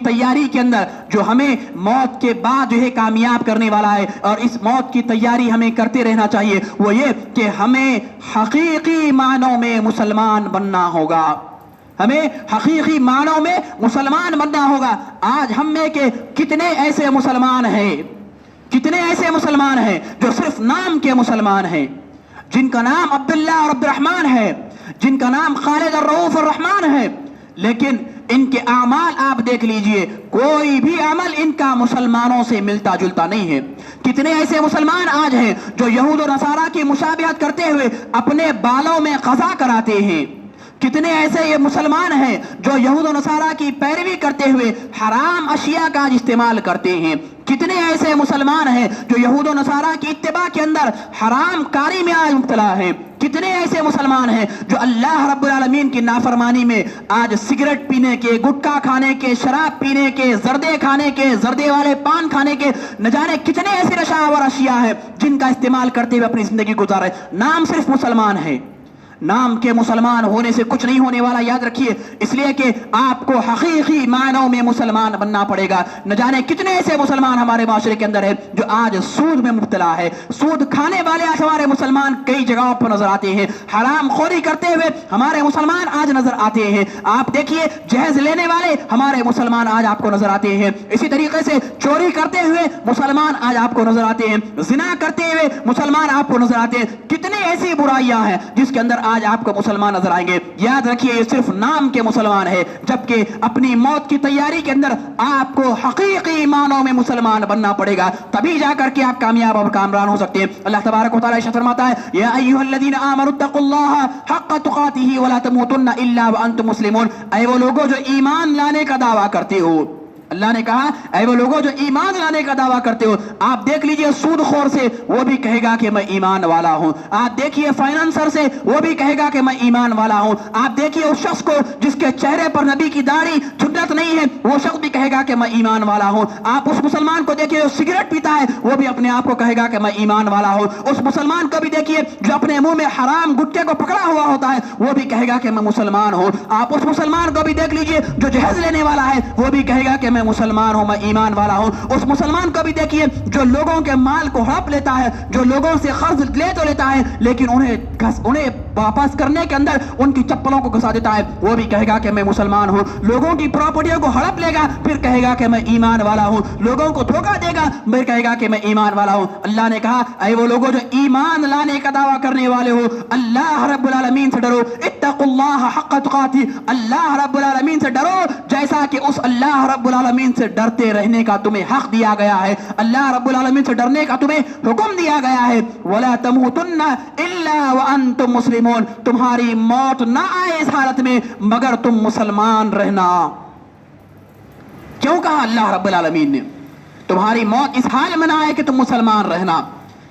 تیاری کے اندر جو ہمیں موت کے بعد جو ہے کامیاب کرنے والا ہے، اور اس موت کی تیاری ہمیں کرتے رہنا چاہیے، وہ یہ کہ ہمیں حقیقی معنوں میں مسلمان بننا ہوگا، ہمیں حقیقی معنوں میں مسلمان بننا ہوگا۔ آج ہم میں کہ کتنے ایسے مسلمان ہیں، کتنے ایسے مسلمان ہیں جو صرف نام کے مسلمان ہیں، جن کا نام عبداللہ اور عبد الرحمن ہے، جن کا نام خالد اور رؤوف الرحمن ہے، لیکن ان کے اعمال آپ دیکھ لیجئے، کوئی بھی عمل ان کا مسلمانوں سے ملتا جلتا نہیں ہے۔ کتنے ایسے مسلمان آج ہیں جو یہود و نصارہ کی مشابہت کرتے ہوئے اپنے بالوں میں قضا کراتے ہیں، کتنے ایسے یہ مسلمان ہیں جو یہود و نصارہ کی پیروی کرتے ہوئے حرام اشیاء کا استعمال کرتے ہیں، کتنے ایسے مسلمان ہیں جو یہود و نصارہ کی اتباع کے اندر حرام کاری میں آج مبتلا ہیں، کتنے ایسے مسلمان ہیں جو اللہ رب العالمین کی نافرمانی میں آج سگریٹ پینے کے، گٹکا کھانے کے، شراب پینے کے، زردے کھانے کے، زردے والے پان کھانے کے، نہ جانے کتنے ایسے نشاور اشیاء ہیں جن کا استعمال کرتے ہوئے اپنی زندگی گزارے۔ نام صرف مسلمان ہے، نام کے مسلمان ہونے سے کچھ نہیں ہونے والا، یاد رکھیے، اس لیے کہ آپ کو حقیقی معنوں میں مسلمان بننا پڑے گا۔ نہ جانے کتنے ایسے مسلمان ہمارے معاشرے کے اندر ہیں جو آج سود میں مبتلا ہے، سود کھانے والے آج ہمارے مسلمان کئی جگہوں پر نظر آتے ہیں، حرام خوری کرتے ہوئے ہمارے مسلمان آج نظر آتے ہیں۔ آپ دیکھیے جہیز لینے والے ہمارے مسلمان آج آپ کو نظر آتے ہیں، اسی طریقے سے چوری کرتے ہوئے مسلمان آج آپ کو نظر آتے ہیں، زنا کرتے ہوئے مسلمان آپ کو نظر آتے ہیں، کتنی ایسی برائیاں ہیں جس کے اندر آج آپ کو مسلمان نظر آئیں گے۔ یاد رکھیے یہ صرف نام کے مسلمان ہے، جبکہ اپنی موت کی تیاری کے اندر آپ کو حقیقی معنوں میں مسلمان بننا پڑے گا، تبھی جا کر کے آپ کامیاب اور کامران ہو سکتے ہیں۔ اللہ تبارک و تعالیٰ ارشاد فرماتا ہے، یا ایھا الذین آمنوا اتقوا اللہ حق تقاتہ ولا تموتن الا وانتم مسلمون، اے وہ لوگوں جو ایمان لانے کا دعویٰ کرتے ہو، اللہ نے کہا اے وہ لوگوں جو ایمان لانے کا دعویٰ کرتے ہو۔ آپ دیکھ لیجئے سود خور سے، وہ بھی کہے گا کہ میں ایمان والا ہوں۔ آپ دیکھیے فائنانسر سے، وہ بھی کہے گا کہ میں ایمان والا ہوں۔ آپ دیکھیے اس شخص کو جس کے چہرے پر نبی کی داڑھی جھرت نہیں ہے، وہ شخص بھی کہے گا کہ میں ایمان والا ہوں۔ آپ اس مسلمان کو دیکھیے جو سگریٹ پیتا ہے، وہ بھی اپنے آپ کو کہے گا کہ میں ایمان والا ہوں۔ اس مسلمان کو بھی دیکھیے جو اپنے منہ میں حرام گٹکے کو پکڑا ہوا ہوتا ہے، وہ بھی کہے گا کہ میں مسلمان ہوں۔ آپ اس مسلمان کو بھی دیکھ لیجئے جو جہیز لینے والا ہے، وہ بھی کہے گا کہ میں مسلمان ہوں، میں ایمان والا ہوں۔ اس مسلمان کو بھی دیکھیے جو لوگوں کے مال کو ہڑپ لیتا ہے، جو لوگوں سے قرض لے تو لیتا ہے لیکن انہیں واپس کرنے کے اندر ان کی چپلوں کو گھسا دیتا ہے، وہ بھی کہے گا کہ میں مسلمان ہوں۔ لوگوں کی پراپرٹیوں کو ہڑپ لے گا، پھر کہے گا کہ میں ایمان والا ہوں۔ لوگوں کو دھوکہ دے گا، پھر کہے گا کہ میں ایمان والا ہوں۔ اللہ نے کہا اے وہ لوگوں جو ایمان لانے کا دعویٰ کرنے والے ہو، اللہ رب العالمین سے ڈرو، اتقوا اللہ حق تقاتہ، اللہ رب العالمین سے ڈرو جیسا کہ اس اللہ رب العالمین سے ڈرتے رہنے کا تمہیں حق دیا گیا ہے، اللہ رب العالمین سے ڈرنے کا تمہیں حکم دیا گیا ہے۔ وَلَا تَمُوتُنَّ إِلَّا وَأَنْتُمْ مُسْلِمُونَ، تمہاری موت نہ آئے اس حالت میں مگر تم مسلمان رہنا۔ کیوں کہا اللہ رب العالمین نے تمہاری موت اس حال میں نہ آئے کہ تم مسلمان رہنا؟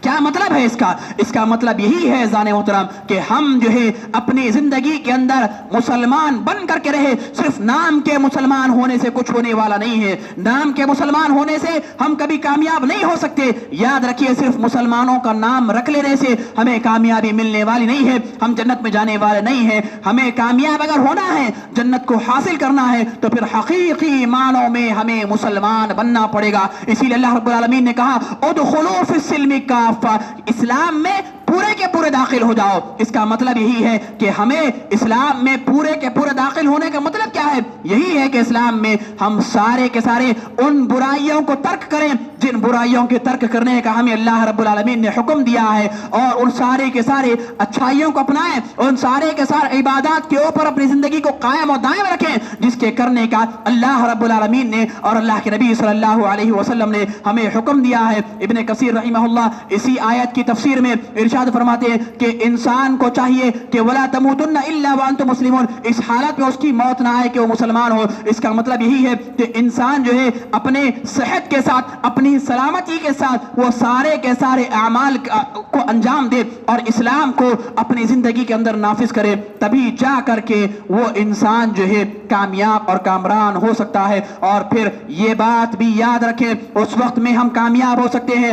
کیا مطلب ہے اس کا؟ اس کا مطلب یہی ہے زان محترم کہ ہم جو ہے اپنی زندگی کے اندر مسلمان بن کر کے رہے۔ صرف نام کے مسلمان ہونے سے کچھ ہونے والا نہیں ہے، نام کے مسلمان ہونے سے ہم کبھی کامیاب نہیں ہو سکتے۔ یاد رکھیے صرف مسلمانوں کا نام رکھ لینے سے ہمیں کامیابی ملنے والی نہیں ہے، ہم جنت میں جانے والے نہیں ہیں۔ ہمیں کامیاب اگر ہونا ہے، جنت کو حاصل کرنا ہے، تو پھر حقیقی معنوں میں ہمیں مسلمان بننا پڑے گا۔ اسی لیے اللہ رب العالمین نے کہا ادخلوا فی السلم کافہ، اسلام میں پورے کے پورے داخل ہو جاؤ۔ اس کا مطلب یہی ہے کہ ہمیں اسلام میں پورے کے پورے داخل ہونے کا مطلب کیا ہے؟ یہی ہے کہ اسلام میں ہم سارے کے سارے ان برائیوں کو ترک کریں جن برائیوں کے ترک کرنے کا ہمیں اللہ رب العالمین نے حکم دیا ہے، اور ان سارے کے سارے اچھائیوں کو اپنائیں، ان سارے کے سارے عبادات کے اوپر اپنی زندگی کو قائم و دائم رکھیں جس کے کرنے کا اللہ رب العالمین نے اور اللہ کے نبی صلی اللہ علیہ وسلم نے ہمیں حکم دیا ہے۔ ابن کثیر رحمہ اللہ اسی آیت کی تفسیر میں ارشاد فرماتے ہیں کہ انسان کو چاہیے کہ ولا تموتن الا وانتم مسلمون، اس حالت میں اس کی موت نہ آئے کہ وہ مسلمان ہو۔ اس کا مطلب یہی ہے کہ انسان جو ہے اپنے صحت کے ساتھ، اپنی سلامتی کے ساتھ وہ سارے کے سارے اعمال کو انجام دے اور اسلام کو اپنی زندگی کے اندر نافذ کرے، تبھی جا کر کے وہ انسان جو ہے کامیاب اور کامران ہو سکتا ہے۔ اور پھر یہ بات بھی یاد رکھیں، اس وقت میں ہم کامیاب ہو سکتے ہیں،